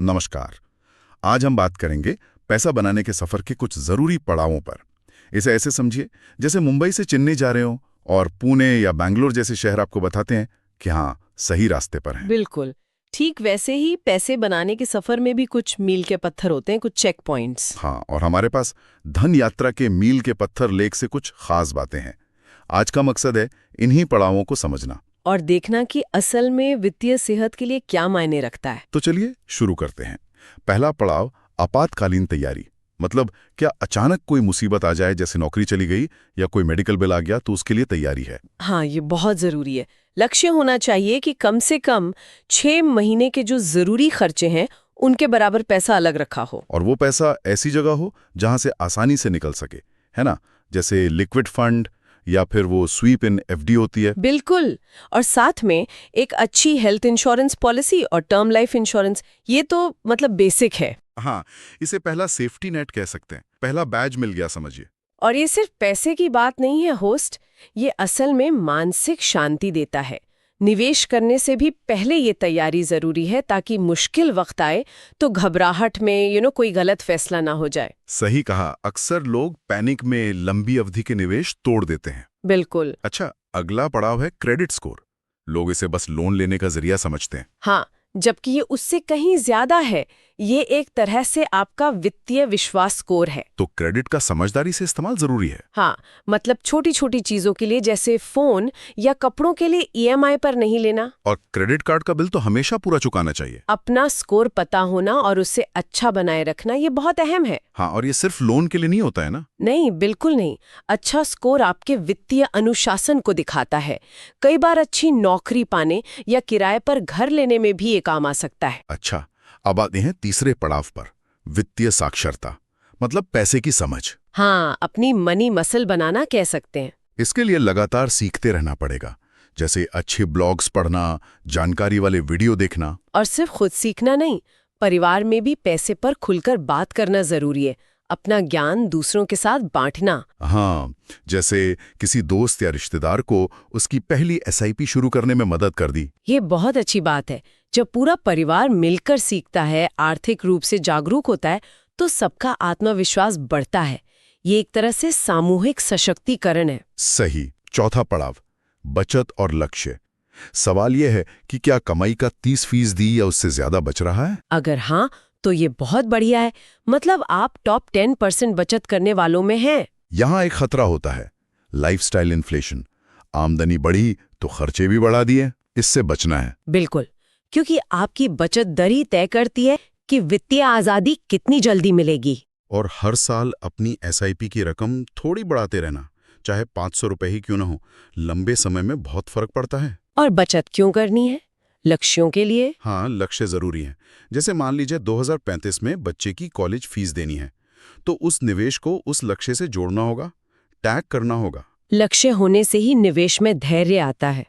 नमस्कार। आज हम बात करेंगे पैसा बनाने के सफर के कुछ जरूरी पड़ावों पर। इसे ऐसे समझिए जैसे मुंबई से चेन्नई जा रहे हो और पुणे या बैंगलोर जैसे शहर आपको बताते हैं कि हाँ, सही रास्ते पर हैं। बिल्कुल ठीक वैसे ही पैसे बनाने के सफर में भी कुछ मील के पत्थर होते हैं, कुछ चेक पॉइंट्स। हाँ, और हमारे पास धन यात्रा के मील के पत्थर लेख से कुछ खास बातें हैं। आज का मकसद है इन्हीं पड़ावों को समझना और देखना कि असल में वित्तीय सेहत के लिए क्या मायने रखता है। तो चलिए शुरू करते हैं। पहला पड़ाव, आपातकालीन तैयारी। मतलब क्या अचानक कोई मुसीबत आ जाए, जैसे नौकरी चली गई या कोई मेडिकल बिल आ गया, तो उसके लिए तैयारी है। हाँ, ये बहुत जरूरी है। लक्ष्य होना चाहिए कि कम से कम 6 महीने के जो जरूरी खर्चे हैं उनके बराबर पैसा अलग रखा हो। और वो पैसा ऐसी जगह हो जहां से आसानी से निकल सके, है ना? जैसे लिक्विड फंड या फिर वो स्वीप इन एफडी होती है। बिल्कुल। और साथ में एक अच्छी हेल्थ इंश्योरेंस पॉलिसी और टर्म लाइफ इंश्योरेंस, ये तो मतलब बेसिक है। हाँ, इसे पहला सेफ्टी नेट कह सकते हैं, पहला बैज मिल गया समझिए। और ये सिर्फ पैसे की बात नहीं है होस्ट, ये असल में मानसिक शांति देता है। निवेश करने से भी पहले ये तैयारी जरूरी है ताकि मुश्किल वक्त आए तो घबराहट में कोई गलत फैसला ना हो जाए। सही कहा, अक्सर लोग पैनिक में लंबी अवधि के निवेश तोड़ देते हैं। बिल्कुल। अच्छा, अगला पड़ाव है क्रेडिट स्कोर। लोग इसे बस लोन लेने का जरिया समझते हैं। हाँ, जबकि ये उससे कहीं ज्यादा है। ये एक तरह से आपका वित्तीय विश्वास स्कोर है। तो क्रेडिट का समझदारी से इस्तेमाल जरूरी है। हाँ, मतलब छोटी छोटी चीजों के लिए, जैसे फोन या कपड़ों के लिए ईएमआई पर नहीं लेना। और क्रेडिट कार्ड का बिल तो हमेशा पूरा चुकाना चाहिए। अपना स्कोर पता होना और उससे अच्छा बनाए रखना, ये बहुत अहम है। हाँ, और ये सिर्फ लोन के लिए नहीं होता है ना? नहीं, बिल्कुल नहीं। अच्छा स्कोर आपके वित्तीय अनुशासन को दिखाता है। कई बार अच्छी नौकरी पाने या किराए पर घर लेने में भी ये काम आ सकता है। अच्छा, अब आते हैं तीसरे पड़ाव पर, वित्तीय साक्षरता। मतलब पैसे की समझ। हाँ, अपनी मनी मसल बनाना कह सकते हैं। इसके लिए लगातार सीखते रहना पड़ेगा, जैसे अच्छे ब्लॉग्स पढ़ना, जानकारी वाले वीडियो देखना। और सिर्फ खुद सीखना नहीं, परिवार में भी पैसे पर खुलकर बात करना जरूरी है। अपना ज्ञान दूसरों के साथ बांटना। हाँ, जैसे किसी दोस्त या रिश्तेदार को उसकी पहली एसआईपी शुरू करने में मदद कर दी। ये बहुत अच्छी बात है। जब पूरा परिवार मिलकर सीखता है, आर्थिक रूप से जागरूक होता है, तो सबका आत्मविश्वास बढ़ता है। ये एक तरह से सामूहिक सशक्तिकरण है। सही। चौथा पड़ाव, बचत और लक्ष्य। सवाल यह है कि क्या कमाई का 30% या उससे ज्यादा बच रहा है? अगर हाँ, तो ये बहुत बढ़िया है। मतलब आप टॉप 10% बचत करने वालों में हैं। यहाँ एक खतरा होता है, लाइफस्टाइल इन्फ्लेशन। आमदनी बढ़ी तो खर्चे भी बढ़ा दिए, इससे बचना है। बिल्कुल, क्योंकि आपकी बचत दर ही तय करती है कि वित्तीय आजादी कितनी जल्दी मिलेगी। और हर साल अपनी एसआईपी की रकम थोड़ी बढ़ाते रहना, चाहे 500 रुपए ही क्यों ना हो, लंबे समय में बहुत फर्क पड़ता है। और बचत क्यों करनी है? लक्ष्यों के लिए। हाँ, लक्ष्य जरूरी है। जैसे मान लीजिए 2035 में बच्चे की कॉलेज फीस देनी है, तो उस निवेश को उस लक्ष्य से जोड़ना होगा, टैग करना होगा। लक्ष्य होने से ही निवेश में धैर्य आता है,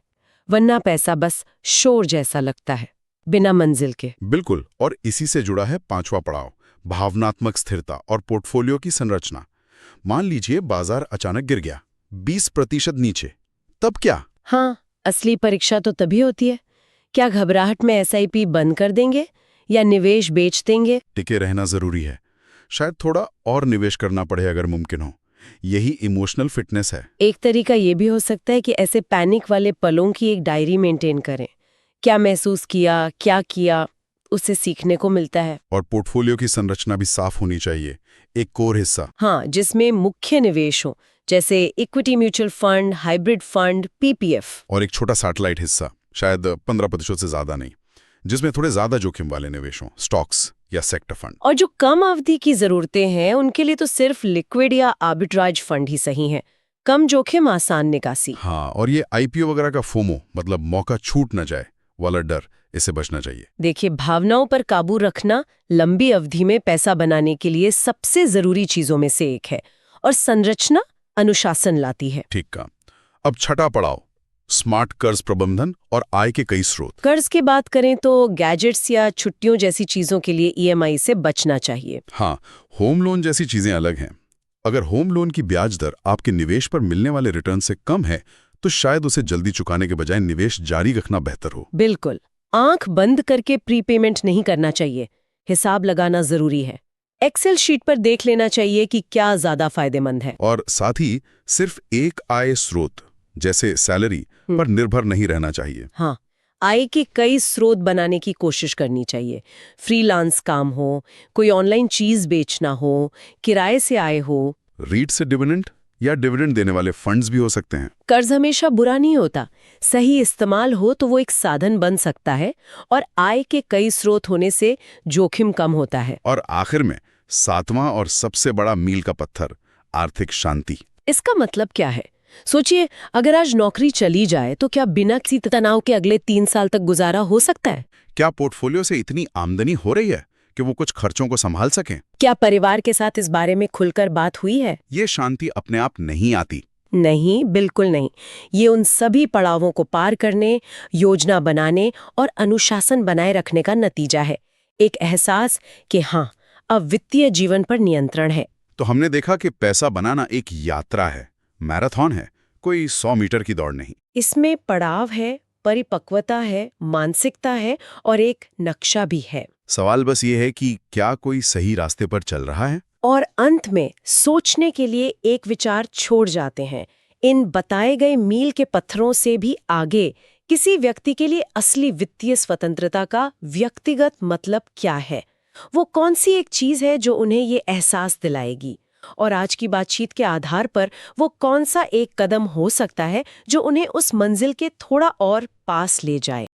वरना पैसा बस शोर जैसा लगता है, बिना मंजिल के। बिल्कुल। और इसी से जुड़ा है पांचवा पड़ाव, भावनात्मक स्थिरता और पोर्टफोलियो की संरचना। मान लीजिए बाजार अचानक गिर गया, 20% नीचे, तब क्या? हाँ, असली परीक्षा तो तभी होती है। क्या घबराहट में एसआईपी बंद कर देंगे या निवेश बेच देंगे? टिके रहना जरूरी है। शायद थोड़ा और निवेश करना पड़े अगर मुमकिन हो। यही इमोशनल फिटनेस है। एक तरीका ये भी हो सकता है कि ऐसे पैनिक वाले पलों की एक डायरी मेंटेन करें। क्या महसूस किया, क्या किया, उससे सीखने को मिलता है। और पोर्टफोलियो की संरचना भी साफ होनी चाहिए। एक कोर हिस्सा, हाँ, जिसमें मुख्य निवेश हो, जैसे equity mutual fund, hybrid fund, PPF. और एक छोटा सैटेलाइट हिस्सा, शायद 15% से ज्यादा नहीं, जिसमें थोड़े ज्यादा जोखिम वाले निवेश हों, स्टॉक्स या सेक्टर फंड। और जो कम अवधि की जरूरतें हैं उनके लिए तो सिर्फ लिक्विड या आर्बिट्राज फंड ही सही है। कम जोखिम, आसान निकासी। हाँ, और ये आईपीओ वगैरह का फोमो, मतलब मौका छूट न जाए वाला डर, इससे बचना चाहिए। देखिए, भावनाओं पर काबू रखना लंबी अवधि में पैसा बनाने के लिए सबसे जरूरी चीजों में से एक है, और संरचना अनुशासन लाती है। ठीक का। अब छठा पड़ाव, स्मार्ट कर्ज प्रबंधन और आय के कई स्रोत। कर्ज की बात करें तो गैजेट्स या छुट्टियों जैसी चीजों के लिए ईएमआई से बचना चाहिए। हाँ, होम लोन जैसी चीजें अलग हैं। अगर होम लोन की ब्याज दर आपके निवेश पर मिलने वाले रिटर्न से कम है, तो शायद उसे जल्दी चुकाने के बजाय निवेश जारी रखना बेहतर हो। बिल्कुल, आंख बंद करके प्रीपेमेंट नहीं करना चाहिए। हिसाब लगाना जरूरी है। एक्सेल शीट पर देख लेना चाहिए कि क्या ज्यादा फायदेमंद है। और साथ ही सिर्फ एक आय स्रोत जैसे सैलरी पर निर्भर नहीं रहना चाहिए। हाँ, आय के कई स्रोत बनाने की कोशिश करनी चाहिए। फ्रीलांस काम हो, कोई ऑनलाइन चीज बेचना हो, किराए से आय हो। रीट से डिविडेंड या डिविडेंड देने वाले फंड्स भी हो सकते हैं। कर्ज हमेशा बुरा नहीं होता, सही इस्तेमाल हो तो वो एक साधन बन सकता है, और आय के कई स्रोत होने से जोखिम कम होता है। और आखिर में 7वां और सबसे बड़ा मील का पत्थर, आर्थिक शांति। इसका मतलब क्या है? सोचिए, अगर आज नौकरी चली जाए तो क्या बिना किसी तनाव के अगले 3 साल तक गुजारा हो सकता है? क्या पोर्टफोलियो से इतनी आमदनी हो रही है कि वो कुछ खर्चों को संभाल सकें? क्या परिवार के साथ इस बारे में खुलकर बात हुई है? ये शांति अपने आप नहीं आती। नहीं, बिल्कुल नहीं। ये उन सभी पड़ावों को पार करने, योजना बनाने और अनुशासन बनाए रखने का नतीजा है। एक एहसास कि हाँ, अब वित्तीय जीवन पर नियंत्रण है। तो हमने देखा कि पैसा बनाना एक यात्रा है, मैराथन है, कोई 100 मीटर की दौड़ नहीं। इसमें पड़ाव है, परिपक्वता है, मानसिकता है और एक नक्शा भी है। सवाल बस ये है कि क्या कोई सही रास्ते पर चल रहा है? और अंत में सोचने के लिए एक विचार छोड़ जाते हैं। इन बताए गए मील के पत्थरों से भी आगे किसी व्यक्ति के लिए असली वित्तीय स्वतंत्रता का व्यक्तिगत मतलब क्या है? वो कौन सी एक चीज है जो उन्हें ये एहसास दिलाएगी? और आज की बातचीत के आधार पर वो कौन सा एक कदम हो सकता है जो उन्हें उस मंजिल के थोड़ा और पास ले जाए?